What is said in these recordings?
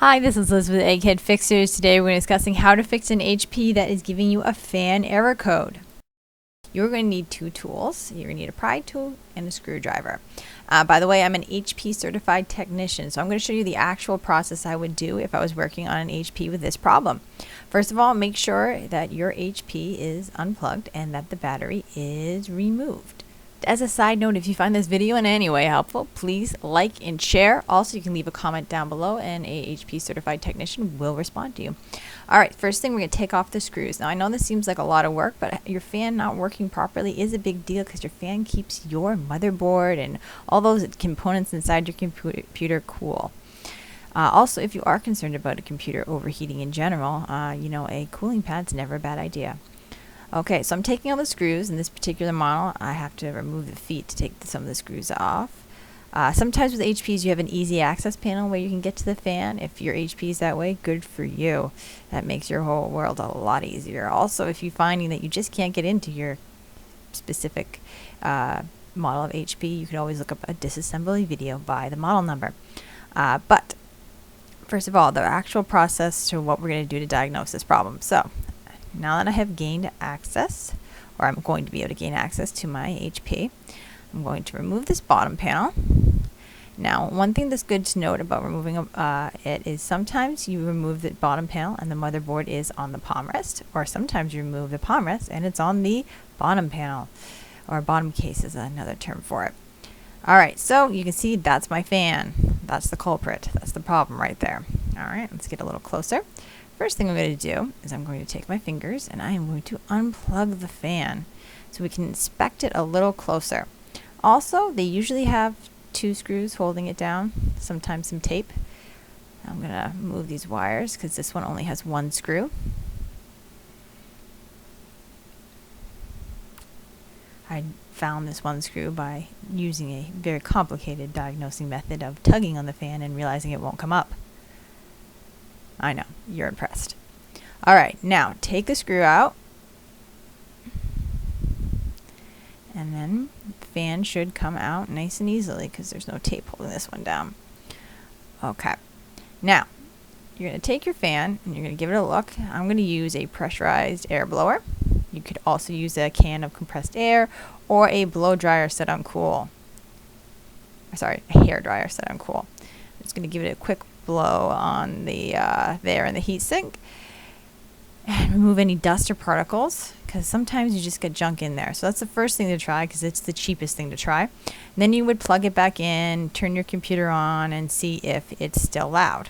Hi, this is Liz with Egghead Fixers. Today we're going to be discussing how to fix an HP that is giving you a fan error code. You're going to need two tools. You're going to need a pry tool and a screwdriver. By the way, I'm an HP certified technician, so I'm going to show you the actual process I would do if I was working on an HP with this problem. First of all, make sure that your HP is unplugged and that the battery is removed. As a side note, if you find this video in any way helpful, please like and share. Also, you can leave a comment down below and a HP certified technician will respond to you. Alright, first thing, we're going to take off the screws. Now, I know this seems like a lot of work, but your fan not working properly is a big deal because your fan keeps your motherboard and all those components inside your computer cool. Also, if you are concerned about a computer overheating in general, a cooling pad's never a bad idea. Okay, so I'm taking all the screws. In this particular model, I have to remove the feet to take some of the screws off. Sometimes with HPs, you have an easy access panel where you can get to the fan. If your HP is that way, good for you. That makes your whole world a lot easier. Also, if you're finding that you just can't get into your specific model of HP, you can always look up a disassembly video by the model number. But first of all, the actual process to what we're going to do to diagnose this problem. So, now that I have gained access, or I'm going to be able to gain access to my HP, I'm going to remove this bottom panel. Now, one thing that's good to note about removing it is sometimes you remove the bottom panel and the motherboard is on the palm rest, or sometimes you remove the palm rest and it's on the bottom panel, or bottom case is another term for it. Alright, so you can see that's my fan. That's the culprit. That's the problem right there. Alright, let's get a little closer. First thing I'm going to do is I'm going to take my fingers and I am going to unplug the fan so we can inspect it a little closer. Also, they usually have two screws holding it down, sometimes some tape. I'm going to move these wires because this one only has one screw. I found this one screw by using a very complicated diagnosing method of tugging on the fan and realizing it won't come up. I know, you're impressed. Alright, now take the screw out. And then the fan should come out nice and easily because there's no tape holding this one down. Okay, now you're going to take your fan and you're going to give it a look. I'm going to use a pressurized air blower. You could also use a can of compressed air or a blow dryer set on cool. Sorry, a hair dryer set on cool. I'm just going to give it a quick blow on the there in the heat sink and remove any dust or particles because sometimes you just get junk in there. So that's the first thing to try because it's the cheapest thing to try. And then you would plug it back in, turn your computer on, and see if it's still loud.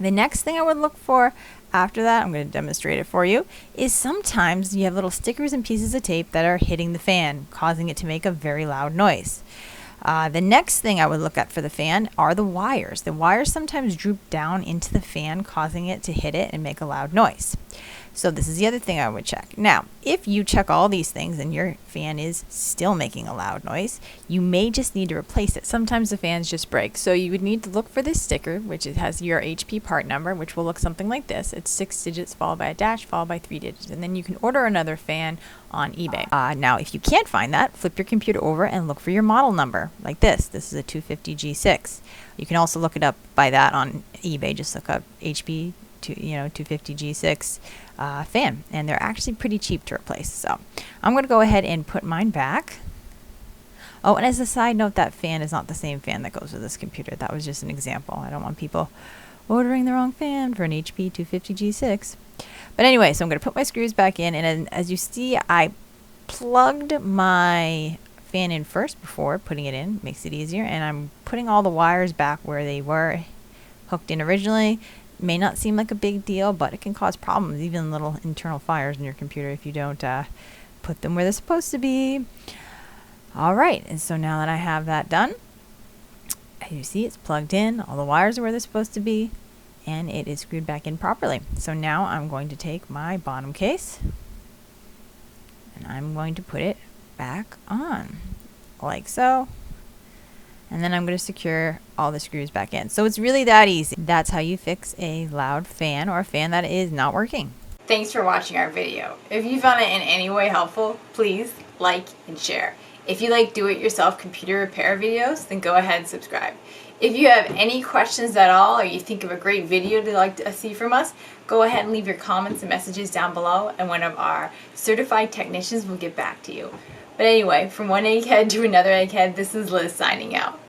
The next thing I would look for after that, I'm going to demonstrate it for you, is sometimes you have little stickers and pieces of tape that are hitting the fan, causing it to make a very loud noise. The next thing I would look at for the fan are the wires. The wires sometimes droop down into the fan, causing it to hit it and make a loud noise. So this is the other thing I would check. Now, if you check all these things and your fan is still making a loud noise, you may just need to replace it. Sometimes the fans just break. So you would need to look for this sticker, which it has your HP part number, which will look something like this. It's 6 digits followed by a dash followed by 3 digits. And then you can order another fan on eBay. Now, if you can't find that, flip your computer over and look for your model number, like this. This is a 250G6. You can also look it up by that on eBay. Just look up HP 250G6 fan, and they're actually pretty cheap to replace. So I'm going to go ahead and put mine back. Oh, and as a side note, that fan is not the same fan that goes with this computer. That was just an example. I don't want people ordering the wrong fan for an HP 250G6. But anyway, so I'm going to put my screws back in, and as you see, I plugged my fan in first before putting it in. Makes it easier, and I'm putting all the wires back where they were hooked in originally. May not seem like a big deal, but it can cause problems, even little internal fires in your computer if you don't put them where they're supposed to be. Alright, and so now that I have that done, as you see, it's plugged in, all the wires are where they're supposed to be, and it is screwed back in properly. So now I'm going to take my bottom case and I'm going to put it back on, like so. And then I'm going to secure all the screws back in. So it's really that easy. That's how you fix a loud fan or a fan that is not working. Thanks for watching our video. If you found it in any way helpful, please like and share. If you like do-it-yourself computer repair videos, then go ahead and subscribe. If you have any questions at all, or you think of a great video to like to see from us, go ahead and leave your comments and messages down below, and one of our certified technicians will get back to you. But anyway, from one egghead to another egghead, this is Liz signing out.